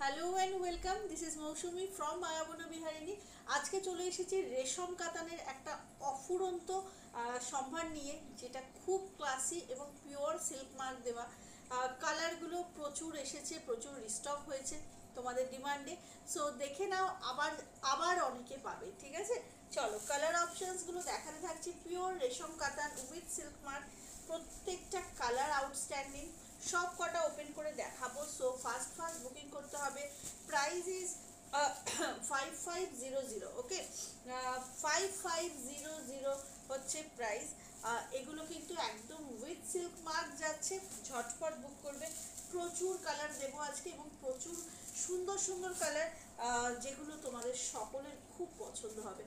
Hello and welcome, this is Mousumi from Mayaban Biharini. আজকে চলে এসেছি রেশম কাতানের একটা অফুরন্ত সম্ভার নিয়ে, যেটা খুব ক্লাসি এবং পিওর সিল্ক মার্ক দেওয়া। কালারগুলো প্রচুর এসেছে, প্রচুর রিস্টক হয়েছে তোমাদের ডিমান্ডে। সো দেখে নাও, আবার আবার অনেকে পাবে, ঠিক আছে? চলো কালার অপশানসগুলো দেখাতে থাকছি। পিওর রেশম কাতান উইথ সিল্ক মার্ক, প্রত্যেকটা কালার আউটস্ট্যান্ডিং, সব কটা ওপেন করে দেখাবো। সো ফার্স্ট বুকিং করতে হবে। প্রাইস ইজ 5500, ওকে? 5500 হচ্ছে প্রাইস। এগুলো কিন্তু একদম উইথ সিল্ক মার্ক যাচ্ছে, ঝটপট বুক করবে। প্রচুর কালার দেবো আজকে এবং প্রচুর সুন্দর সুন্দর কালার, যেগুলো তোমাদের সকলের খুব পছন্দ হবে।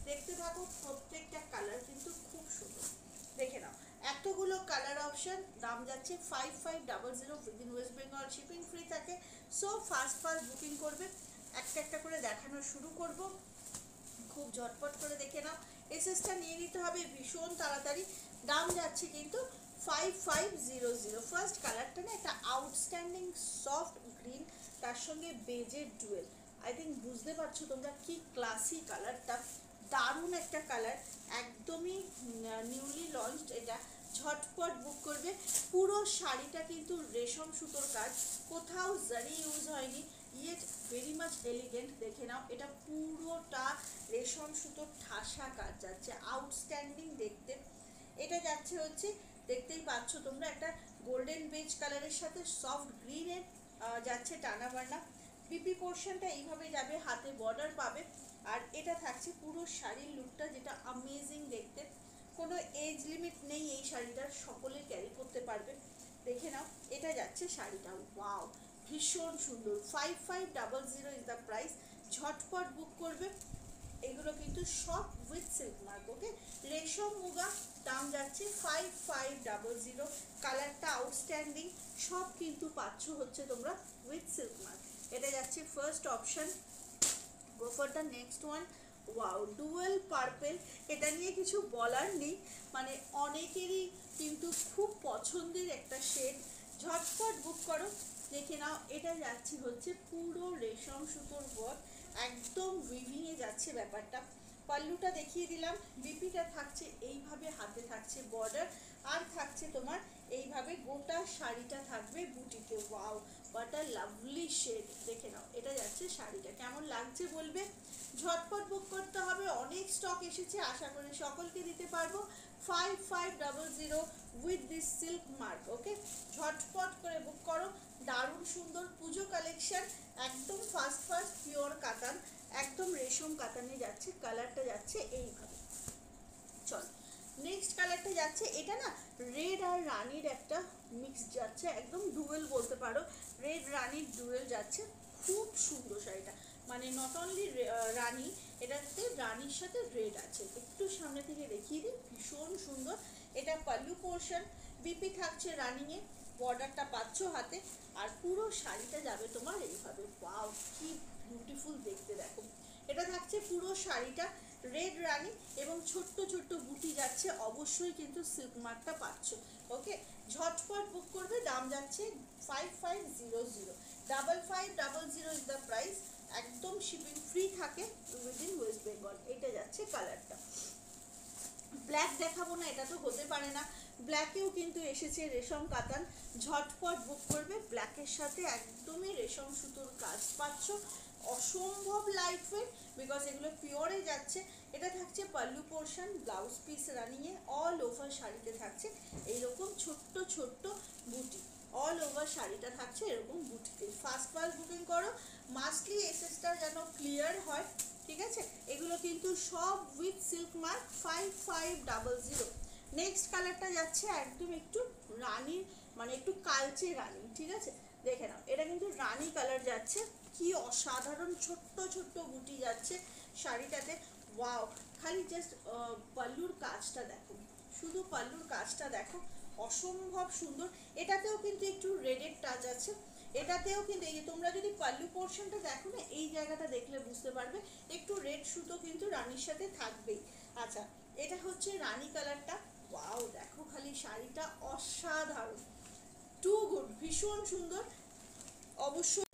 দেখতে থাকো, প্রত্যেকটা কালার কিন্তু খুব সুন্দর। দেখে নাও, এতগুলো কালার অপশন, দাম যাচ্ছে 5500 within West Bengal, shipping free থাকে। সো ফার্স্ট বুকিং করবে। একটা একটা করে দেখানো শুরু করব, খুব ঝটপট করে দেখে নাও। এসএসটা নিয়ে নিতে হবে ভীষণ তাড়াতাড়ি। দাম যাচ্ছে কিন্তু 5500। ফার্স্ট কালারটা না একটা আউটস্ট্যান্ডিং সফট গ্রিন, তার সঙ্গে বেজের ডুয়েল। আই থিঙ্ক বুঝতে পারছো তোমরা কি ক্লাসি কালারটা, দারুণ একটা কালার, একদমই নিউলি লঞ্চড। এটা ঝটপট বুক করবে। পুরো শাড়িটা কিন্তু রেশম সুতোর কাজ, কোথাও জারি ইউজ হয়নি, ইয়েট ভেরি মাচ এলিগেন্ট। দেখে নাও, এটা পুরোটা রেশম সুতোর ঠাসা কাজ যাচ্ছে, আউটস্ট্যান্ডিং দেখতে। এটা যাচ্ছে হচ্ছে, দেখতেই পাচ্ছ তোমরা, একটা গোল্ডেন বেজ কালারের সাথে সফট গ্রিনের যাচ্ছে টানা বানা। পিপি পোর্শনটা এইভাবে যাবে, হাতে বর্ডার পাবে। আর এটা থাকছে পুরো শাড়ির লুকটা, যেটা আমেজিং দেখতে। কোনো এজ লিমিট নেই এই শাড়িটার, সকলে ক্যারি করতে পারবে। দেখে নাও, এটা যাচ্ছে শাড়িটা, ওয়াও ভীষণ সুন্দর। 5500 ইজ দ্য প্রাইস। ঝটপট বুক করবে। এগুলো কিন্তু সব উইথ সিল্ক মার্ক, ওকে? রেশম মুগা, দাম যাচ্ছে 5500। কালারটা আউটস্ট্যান্ডিং, সব কিন্তু পাচ্ছ হচ্ছে তোমরা উইথ সিল্ক মার্ক। এটা যাচ্ছে first option. Go for the next one. Wow, dual purple. এটা নিয়ে কিছু বলার নেই, মানে অনেকেরই কিন্তু খুব পছন্দের একটা শেড। ঝটপট বুক করো। দেখে নাও, এটা যাচ্ছে হচ্ছে পুরো রেশম সুতোর ওয়ার্ক, একদম উইভিংয়ে যাচ্ছে ব্যাপারটা। পাল্লুটা দেখিয়ে দিলাম, বিপিটা থাকছে এইভাবে, হাতে থাকছে বর্ডার, আর থাকছে তোমার এইভাবে গোটা শাড়িটা থাকবে বুটিতে। Wow, what a lovely shade. দেখে নাও, এটা যাচ্ছে শাড়িটা, কেমন লাগছে বলবে। ঝটপট বুক করতে হবে, অনেক স্টক এসেছে, আশা করি সকলকে দিতে পারবো। 5500 উইথ দিস সিল্ক মার্ক, ওকে? ঝটপট করে বুক করো। দারুণ সুন্দর পুজো কালেকশন, একদম ফার্স্ট পিওর কাতান, একদম রেশম কাতানে যাচ্ছে। কালারটা যাচ্ছে এইভাবে। চল নেক্সট কালারটা যাচ্ছে, এটা না রেড আর রানির একটা মিক্স যাচ্ছে, একদম ডুয়েল বলতে পারো। রেড রানির ডুয়েল যাচ্ছে, খুব সুন্দর শাড়িটা। মানে নট অনলি রানি, এটাতে রানির সাথে রেড আছে। একটু সামনে থেকে দেখিয়ে দিই, ভীষণ সুন্দর। এটা পাল্লু পোর্শন, বিপি থাকছে রানিংয়ে, বর্ডারটা পাচ্ছ হাতে, আর পুরো শাড়িটা যাবে তোমার এইভাবে। ওয়াও, কি বিউটিফুল দেখতে, দেখো। এটা থাকছে পুরো শাড়িটা রেড রানি, এবং ছোট্ট ছোট্ট বুটি যাচ্ছে, অবশ্যই কিন্তু সিল্ক মার্কটা পাচ্ছ, ওকে? ঝটপট বুক করবে। দাম যাচ্ছে 5500। 5500 ইজ দ্য প্রাইস। একদম শিপিং ফ্রি থাকে উইদিন ওয়েস্ট বেঙ্গল। এটা যাচ্ছে কালারটা। ব্ল্যাক দেখাবো না, এটা তো হতে পারে না। ব্ল্যাকেও কিন্তু এসেছে রেশম কাতান, ঝটপট বুক করবে। ব্ল্যাকের সাথে একদমই রেশম সুতোর কাজ পাচ্ছ, অসম্ভব লাইট ওয়েট, বিকজ এগুলো পিওরে যাচ্ছে। এটা থাকছে পাল্লু পোর্শন, ব্লাউজ পিস রানিংয়ে, অল ওভার শাড়িতে থাকছে এইরকম ছোট্ট ছোট্ট বুটি। অল ওভার শাড়িটা থাকছে এরকম বুটিতে। ফার্স্ট বুকিং করো, মাস্টলি এসএসটা যেন ক্লিয়ার হয়, ঠিক আছে? এগুলো কিন্তু সব উইথ সিল্ক মার্ক। 5500। নেক্সট কালারটা যাচ্ছে একদম একটু রানি, মানে একটু কালচে রানি, ঠিক আছে? দেখে নাও, এটা কিন্তু রানি কালার যাচ্ছে, কি অসাধারণ ছোট্ট ছোট্ট বুটি যাচ্ছে শাড়িটাতে। ওয়াও, খালি জাস্ট পাল্লুর কাজটা দেখো, শুধু পাল্লুর কাজটা দেখো, অসম্ভব সুন্দর। এটাতেও কিন্তু একটু রেডের টাচ আছে। এটাতেও কিন্তু এই যে তোমরা যদি পাল্লু পোর্শনটা দেখো না, এই জায়গাটা দেখলে বুঝতে পারবে একটু রেড সুতো কিন্তু রানীর সাথে থাকবেই। আচ্ছা, এটা হচ্ছে রানী কালারটা। ওয়াও, দেখো খালি শাড়িটা অসাধারণ, টু গুড, ভীষণ সুন্দর। অবশ্যই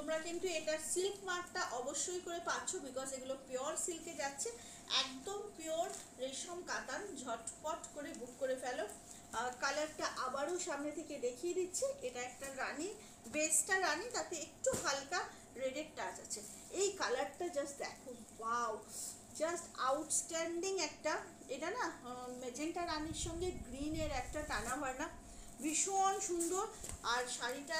তোমরা কিন্তু এটার সিল্ক মার্কটা অবশ্যই করে পাচ্ছ, বিকজ এগুলো পিওর সিল্কে যাচ্ছে, একদম পিওর রেশম কাতান। ঝটপট করে বুক করে ফেলো। কালারটা আবারও সামনে থেকে দেখিয়ে দিচ্ছি। এটা একটা রানী, বেসটা রানী, তাতে একটু হালকা রেডের টাচ আছে। এই কালারটা জাস্ট দেখো, ওয়াও, জাস্ট আউটস্ট্যান্ডিং একটা। এটা না মেজেন্টা রানীর সঙ্গে গ্রিনের একটা টানা ভাড়া, ভীষণ সুন্দর। আর শাড়িটা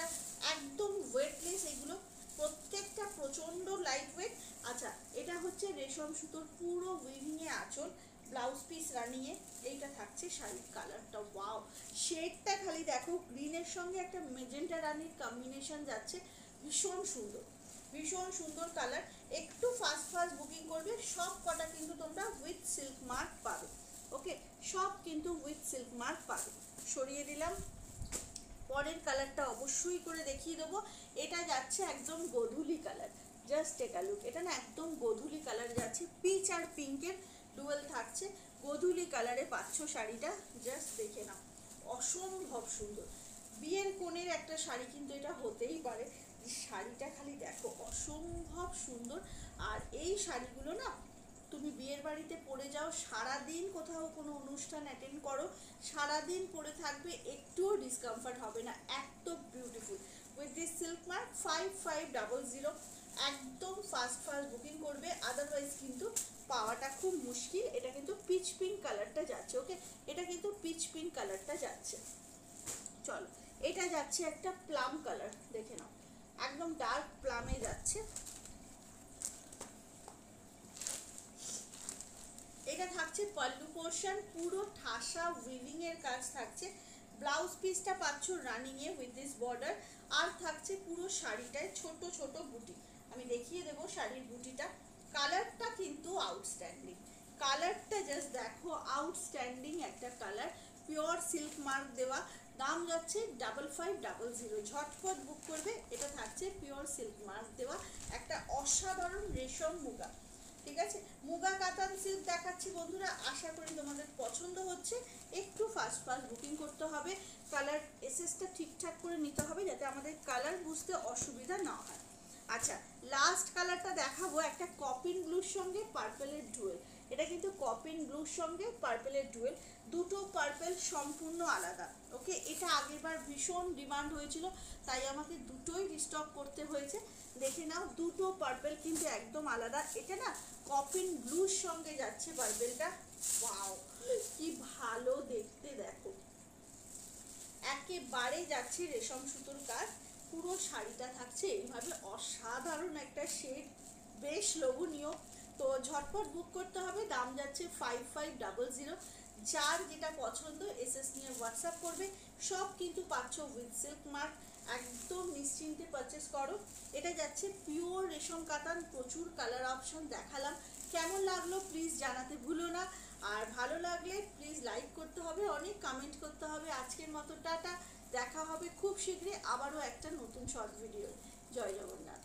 একদম ওয়েটলেস, এগুলো প্রত্যেকটা প্রচণ্ড লাইট ওয়েট। আচ্ছা, এটা হচ্ছে রেশম সুতোর পুরো উইভিংয়ে আঁচল, ব্লাউজ পিস রানিংয়ে। এইটা থাকছে শাড়ির কালারটা, ওয়াও, শেডটা খালি দেখো, গ্রিনের সঙ্গে একটা মেজেন্টা রানির কম্বিনেশন যাচ্ছে, ভীষণ সুন্দর, ভীষণ সুন্দর কালার। একটু ফাস্ট ফাস্ট বুকিং করবে, সব কটা কিন্তু তোমরা উইথ সিল্ক মার্ক পাবে। ওকে, সব কিন্তু উইথ সিল্ক মার্ক পাবে। সরিয়ে দিলাম। পরের কালারটা অবশ্যই করে দেখিয়ে দেবো। এটা যাচ্ছে একদম গোধূলি colour, just take a look. এটা না একদম গোধূলি কালার যাচ্ছে, পিচ আর পিঙ্কের ডুয়েল থাকছে। গোধূলি কালারে পাচ্ছ শাড়িটা, জাস্ট দেখে নাও, অসম্ভব সুন্দর। বিয়ের কোণের একটা শাড়ি কিন্তু এটা হতেই পারে। শাড়িটা খালি দেখো, অসম্ভব সুন্দর। আর এই শাড়িগুলো না তুমি বিয়ের বাড়িতে পরে যাও, সারাদিন কোথাও কোনো অনুষ্ঠান অ্যাটেন্ড করো, সারাদিন পরে থাকবে, একটুও ডিসকমফর্ট হবে না, এত beautiful. With this silk mark 5500, একদম ফাস্ট ফাস্ট বুকিং করবে, আদারওয়াইজ কিন্তু পাওয়াটা খুব মুশকিল। এটা কিন্তু পিচ পিঙ্ক কালারটা যাচ্ছে। ওকে, এটা কিন্তু পিচ পিঙ্ক কালারটা যাচ্ছে। চলো, এটা যাচ্ছে একটা প্লাম কালার, দেখে নাও, একদম ডার্ক প্লামে যাচ্ছে। এটা থাকছে পাল্লু পোর্শন, পুরো ঠাসা উইভিং এর কাজ থাকছে। ব্লাউজ পিসটা পাচ্ছ রানিং এ উইথ দিস বর্ডার। আর থাকছে পুরো শাড়িটায় ছোট ছোট বুটি। আমি দেখিয়ে দেবো শাড়ির বুটিটা। কালারটা কিন্তু আউটস্ট্যান্ডিং, কালারটা জাস্ট দেখো, আউটস্ট্যান্ডিং একটা কালার, পিওর সিল্ক মার্ক দেওয়া। দাম যাচ্ছে 5500, ঝটপট বুক করবে। এটা থাকছে পিওর সিল্ক মার্ক দেওয়া একটা অসাধারণ রেশম মুগা। ঠিক আছে, মুগা কাতান সিল্ক দেখাচ্ছি বন্ধুরা, আশা করি তোমাদের পছন্দ হচ্ছে। একটু ফাস্ট ফাস্ট বুকিং করতে হবে, কালার এসএসটা ঠিকঠাক করে নিতে হবে, যাতে আমাদের কালার বুঝতে অসুবিধা না হয়। আচ্ছা, লাস্ট কালারটা দেখাবো, একটা কপিন ব্লুর সঙ্গে পার্পেলের ডুয়েল। এটা কিন্তু কপিন ব্লুর সঙ্গে পার্পেলের ডুয়েল, দুটো পার্পেল সম্পূর্ণ আলাদা। ওকে, এটা আগেরবার ভীষণ ডিমান্ড হয়েছিল, তাই আমাকে দুটোই রিস্টক করতে হয়েছে। দেখে নাও, দুটো পার্পেল কিন্তু একদম আলাদা। এটা না কপিন ব্লুর সঙ্গে যাচ্ছে পার্পেলটা, ওয়াও, কি ভালো দেখতে দেখো, একেবারে যাচ্ছে রেশম সুতোর কাজ। পুরো শাড়িটা থাকছে এইভাবে, অসাধারণ একটা শেড, বেশ লোভনীয়। তো ঝটপট বুক করতে হবে, দাম যাচ্ছে 5500। যার যেটা পছন্দ এসএস নিয়ে হোয়াটসঅ্যাপ করবে। সব কিন্তু পাচ্ছ উইথ সিল্ক মার্ক, একদম নিশ্চিন্তে পারচেস করো। এটা যাচ্ছে পিওর রেশম কাতান, প্রচুর কালার অপশন দেখালাম। কেমন লাগলো প্লিজ জানাতে ভুলো না। আর ভালো লাগলে প্লিজ লাইক করতে হবে, অনেক কমেন্ট করতে হবে। আজকের মতো টাটা, দেখা হবে খুব শীঘ্রই আবারও একটা নতুন শর্ট ভিডিও। জয় জগন্নাথ।